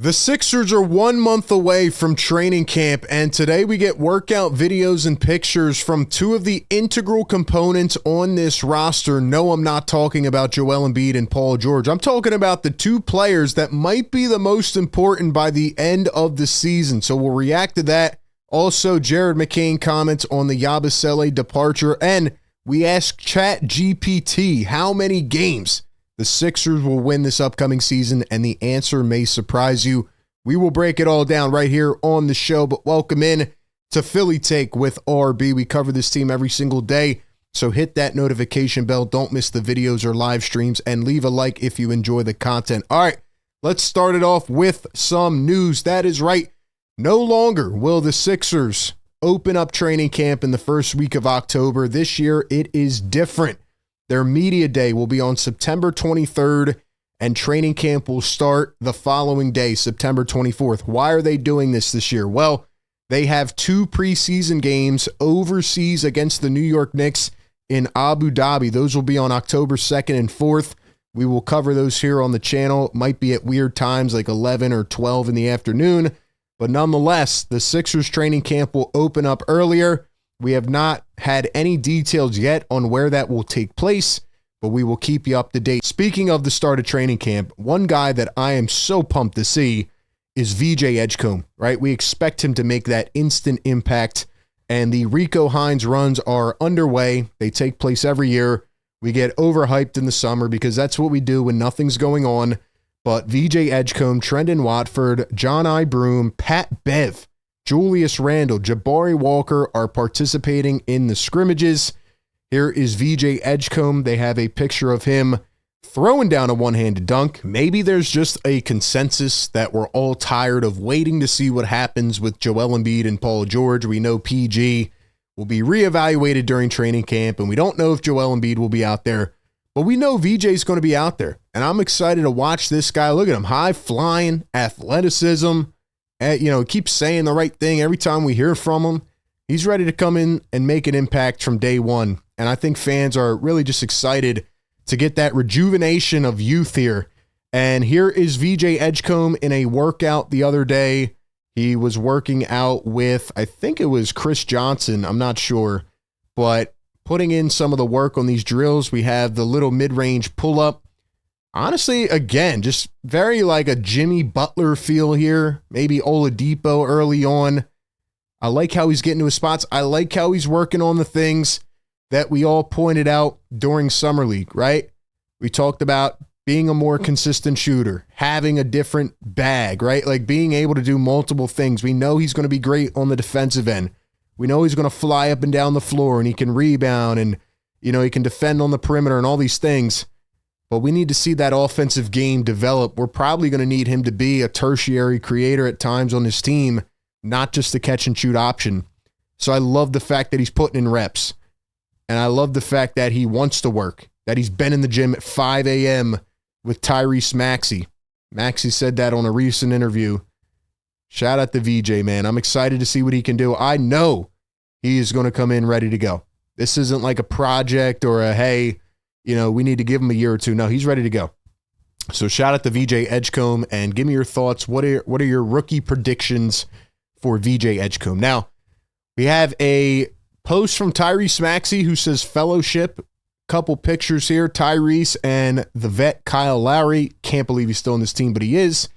The Sixers are 1 month away from training camp, and today we get workout videos and pictures from two of the integral components on this roster. No, I'm not talking about Joel Embiid and Paul George. I'm talking about the two players that might be the most important by the end of the season. So we'll react to that. Also, Jared McCain comments on the Yabusele departure, and we ask ChatGPT how many games the Sixers will win this upcoming season, and the answer may surprise you. We will break it all down right here on the show, but welcome in to Philly Take with RB. We cover this team every single day, so hit that notification bell. Don't miss the videos or live streams, and leave a like if you enjoy the content. All right, let's start it off with some news. That is right. No longer will the Sixers open up training camp in the first week of October. This year, it is different. Their media day will be on September 23rd, and training camp will start the following day, September 24th. Why are they doing this year? Well, they have two preseason games overseas against the New York Knicks in Abu Dhabi. Those will be on October 2nd and 4th. We will cover those here on the channel. It might be at weird times like 11 or 12 in the afternoon, but nonetheless, the Sixers training camp will open up earlier. We have not had any details yet on where that will take place, but we will keep you up to date. Speaking of the start of training camp, one guy that I am so pumped to see is VJ Edgecombe, right? We expect him to make that instant impact, and the Rico Hines runs are underway. They take place every year. We get overhyped in the summer because that's what we do when nothing's going on. But VJ Edgecombe, Trendon Watford, John I. Broome, Pat Bev, Julius Randle, Jabari Walker are participating in the scrimmages. Here is VJ Edgecombe. They have a picture of him throwing down a one-handed dunk. Maybe there's just a consensus that we're all tired of waiting to see what happens with Joel Embiid and Paul George. We know PG will be reevaluated during training camp, and we don't know if Joel Embiid will be out there, but we know VJ is going to be out there, and I'm excited to watch this guy. Look at him, high-flying, athleticism. Keeps saying the right thing every time we hear from him. He's ready to come in and make an impact from day one. And I think fans are really just excited to get that rejuvenation of youth here. And here is VJ Edgecombe in a workout the other day. He was working out with, I think it was Chris Johnson. I'm not sure. But putting in some of the work on these drills. We have the little mid-range pull-up. Honestly, again, just very like a Jimmy Butler feel here. Maybe Oladipo early on. I like how he's getting to his spots. I like how he's working on the things that we all pointed out during Summer League, right? We talked about being a more consistent shooter, having a different bag, right? Like being able to do multiple things. We know he's going to be great on the defensive end. We know he's going to fly up and down the floor, and he can rebound, and he can defend on the perimeter and all these things. But we need to see that offensive game develop. We're probably going to need him to be a tertiary creator at times on his team, not just a catch and shoot option. So I love the fact that he's putting in reps. And I love the fact that he wants to work, that he's been in the gym at 5 a.m. with Tyrese Maxey. Maxey said that on a recent interview. Shout out to VJ, man. I'm excited to see what he can do. I know he is going to come in ready to go. This isn't like a project or a, hey, we need to give him a year or two. No, he's ready to go. So shout out to VJ Edgecombe, and give me your thoughts. What are your rookie predictions for VJ Edgecombe? Now, we have a post from Tyrese Maxey who says fellowship. Couple pictures here. Tyrese and the vet Kyle Lowry. Can't believe he's still on this team, but he is.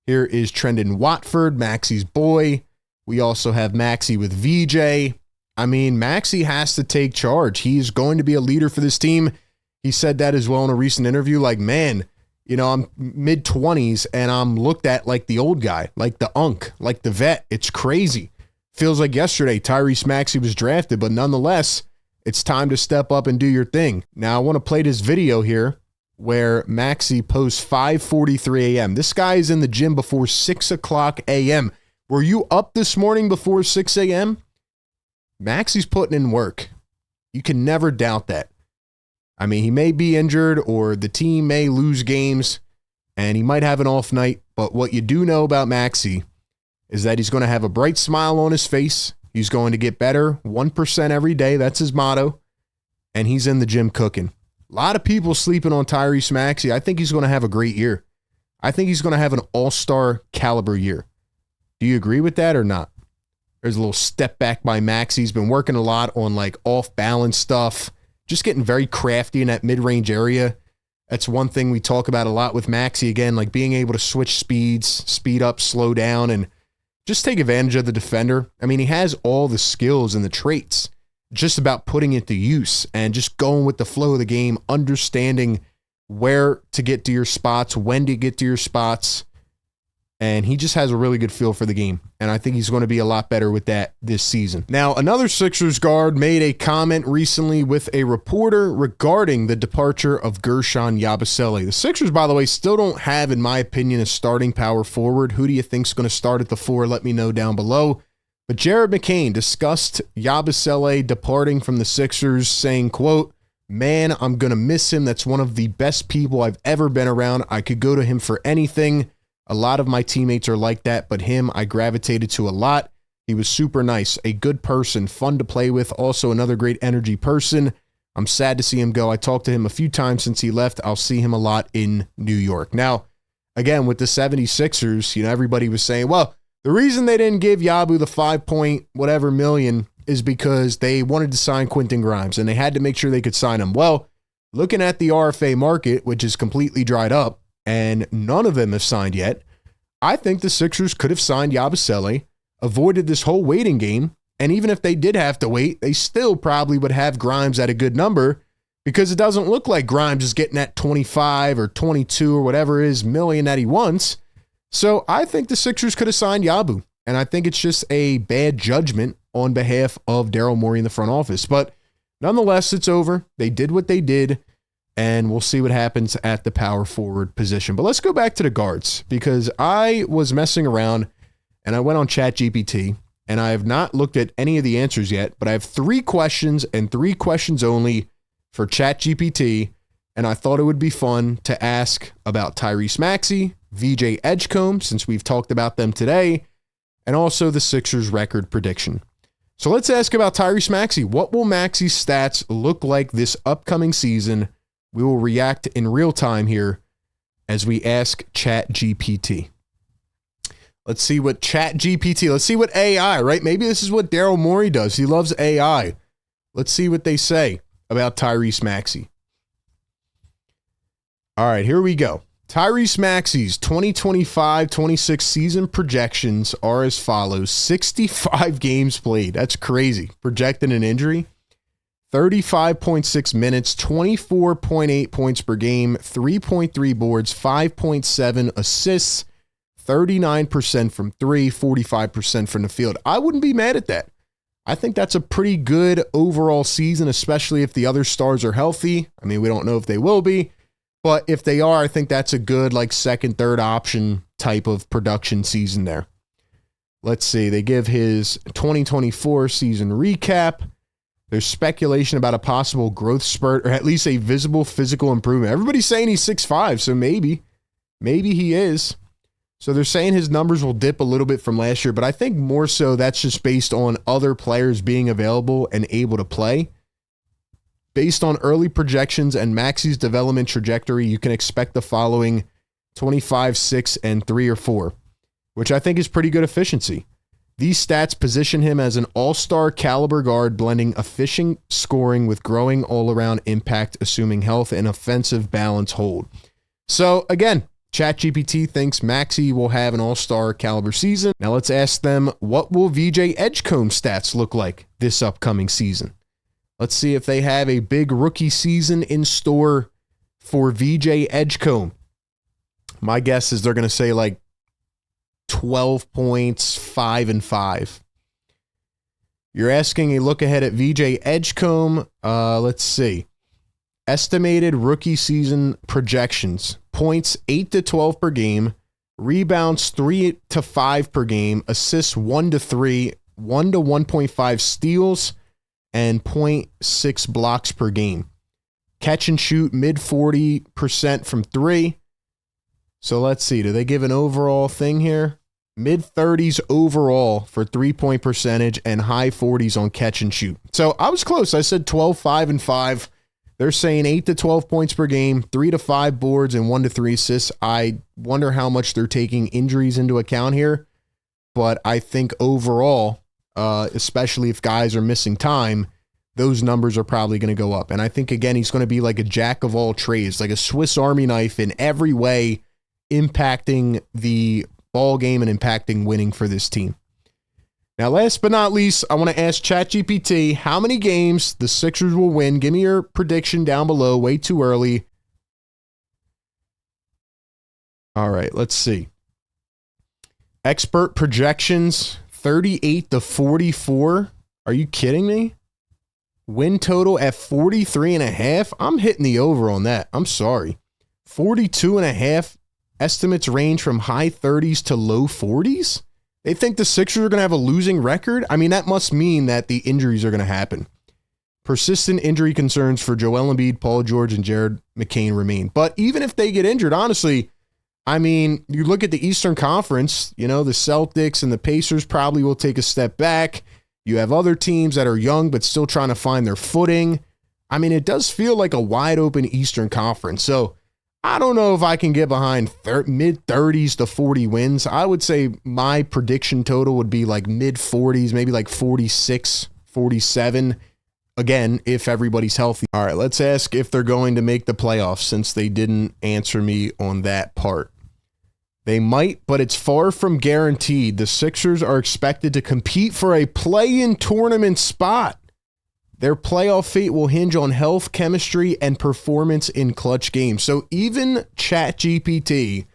Here is Trendon Watford, Maxey's boy. We also have Maxey with VJ. I mean, Maxey has to take charge. He's going to be a leader for this team. He said that as well in a recent interview. Like, man, I'm mid-20s and I'm looked at like the old guy, like the unk, like the vet. It's crazy. Feels like yesterday Tyrese Maxey was drafted, but nonetheless, it's time to step up and do your thing. Now, I want to play this video here where Maxey posts 5:43 a.m. This guy is in the gym before 6 o'clock a.m. Were you up this morning before 6 a.m.? Maxey's putting in work. You can never doubt that. I mean, he may be injured or the team may lose games and he might have an off night, but what you do know about Maxey is that he's going to have a bright smile on his face. He's going to get better 1% every day. That's his motto. And he's in the gym cooking. A lot of people sleeping on Tyrese Maxey. I think he's going to have a great year. I think he's going to have an all-star caliber year. Do you agree with that or not? There's a little step back by Maxey. He's been working a lot on like off-balance stuff, just getting very crafty in that mid-range area. That's one thing we talk about a lot with Maxey. Again, like being able to switch speeds, speed up, slow down, and just take advantage of the defender. I mean, he has all the skills and the traits, just about putting it to use and just going with the flow of the game, understanding where to get to your spots, when to get to your spots. And he just has a really good feel for the game. And I think he's going to be a lot better with that this season. Now, another Sixers guard made a comment recently with a reporter regarding the departure of Guerschon Yabusele. The Sixers, by the way, still don't have, in my opinion, a starting power forward. Who do you think's going to start at the 4? Let me know down below. But Jared McCain discussed Yabusele departing from the Sixers, saying, quote, "Man, I'm going to miss him. That's one of the best people I've ever been around. I could go to him for anything. A lot of my teammates are like that, but him, I gravitated to a lot. He was super nice, a good person, fun to play with, also another great energy person. I'm sad to see him go. I talked to him a few times since he left. I'll see him a lot in New York." Now, again, with the 76ers, everybody was saying, well, the reason they didn't give Yabu the 5 whatever million is because they wanted to sign Quentin Grimes, and they had to make sure they could sign him. Well, looking at the RFA market, which is completely dried up, and none of them have signed yet, I think the Sixers could have signed Yabusele, avoided this whole waiting game, and even if they did have to wait, they still probably would have Grimes at a good number, because it doesn't look like Grimes is getting that 25 or 22 or whatever it is million that he wants. So I think the Sixers could have signed Yabu, and I think it's just a bad judgment on behalf of Daryl Morey in the front office. But nonetheless, it's over. They did what they did, and we'll see what happens at the power forward position. But let's go back to the guards, because I was messing around and I went on ChatGPT, and I have not looked at any of the answers yet, but I have 3 questions and 3 questions only for ChatGPT, and I thought it would be fun to ask about Tyrese Maxey, VJ Edgecombe, since we've talked about them today, and also the Sixers record prediction. So let's ask about Tyrese Maxey. What will Maxey's stats look like this upcoming season? We will react in real time here as we ask ChatGPT. Let's see what ChatGPT, let's see what AI, right? Maybe this is what Daryl Morey does. He loves AI. Let's see what they say about Tyrese Maxey. All right, here we go. Tyrese Maxey's 2025-26 season projections are as follows. 65 games played. That's crazy. Projected an injury. 35.6 minutes, 24.8 points per game, 3.3 boards, 5.7 assists, 39% from 3, 45% from the field. I wouldn't be mad at that. I think that's a pretty good overall season, especially if the other stars are healthy. I mean, we don't know if they will be, but if they are, I think that's a good like second, third option type of production season there. Let's see. They give his 2024 season recap. There's speculation about a possible growth spurt or at least a visible physical improvement. Everybody's saying he's 6'5", so maybe he is. So they're saying his numbers will dip a little bit from last year, but I think more so that's just based on other players being available and able to play. Based on early projections and Maxey's development trajectory, you can expect the following 25, 6, and 3 or 4, which I think is pretty good efficiency. These stats position him as an all-star caliber guard, blending efficient scoring with growing all-around impact, assuming health and offensive balance hold. So again, ChatGPT thinks Maxey will have an all-star caliber season. Now let's ask them, what will VJ Edgecombe stats look like this upcoming season? Let's see if they have a big rookie season in store for VJ Edgecombe. My guess is they're going to say like 12 points, 5 and 5. You're asking a look ahead at VJ Edgecombe. Let's see. Estimated rookie season projections. Points 8 to 12 per game. Rebounds 3 to 5 per game. Assists 1 to 3. 1 to 1.5 steals. And 0.6 blocks per game. Catch and shoot mid 40% from 3. So let's see. Do they give an overall thing here? Mid 30s overall for 3-point percentage and high 40s on catch and shoot. So I was close. I said 12, 5, and 5. They're saying 8 to 12 points per game, 3 to 5 boards, and 1 to 3 assists. I wonder how much they're taking injuries into account here. But I think overall, especially if guys are missing time, those numbers are probably going to go up. And I think, again, he's going to be like a jack of all trades, like a Swiss Army knife in every way, impacting the ball game and impacting winning for this team. Now, last but not least, I want to ask ChatGPT how many games the Sixers will win. Give me your prediction down below. Way too early. All right, let's see. Expert projections, 38 to 44. Are you kidding me? Win total at 43.5. I'm hitting the over on that. I'm sorry. 42.5. Estimates range from high 30s to low 40s. They think the Sixers are going to have a losing record? I mean, that must mean that the injuries are going to happen. Persistent injury concerns for Joel Embiid, Paul George, and Jared McCain remain. But even if they get injured, honestly, I mean, you look at the Eastern Conference, you know, the Celtics and the Pacers probably will take a step back. You have other teams that are young but still trying to find their footing. I mean, it does feel like a wide open Eastern Conference. So I don't know if I can get behind mid-30s to 40 wins. I would say my prediction total would be like mid-40s, maybe like 46, 47. Again, if everybody's healthy. All right, let's ask if they're going to make the playoffs since they didn't answer me on that part. They might, but it's far from guaranteed. The Sixers are expected to compete for a play-in tournament spot. Their playoff fate will hinge on health, chemistry, and performance in clutch games. So even ChatGPT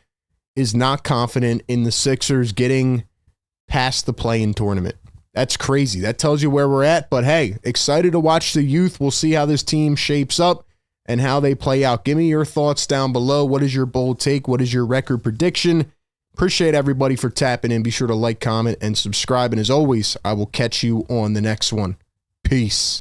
is not confident in the Sixers getting past the play-in tournament. That's crazy. That tells you where we're at. But hey, excited to watch the youth. We'll see how this team shapes up and how they play out. Give me your thoughts down below. What is your bold take? What is your record prediction? Appreciate everybody for tapping in. Be sure to like, comment, and subscribe. And as always, I will catch you on the next one. Peace.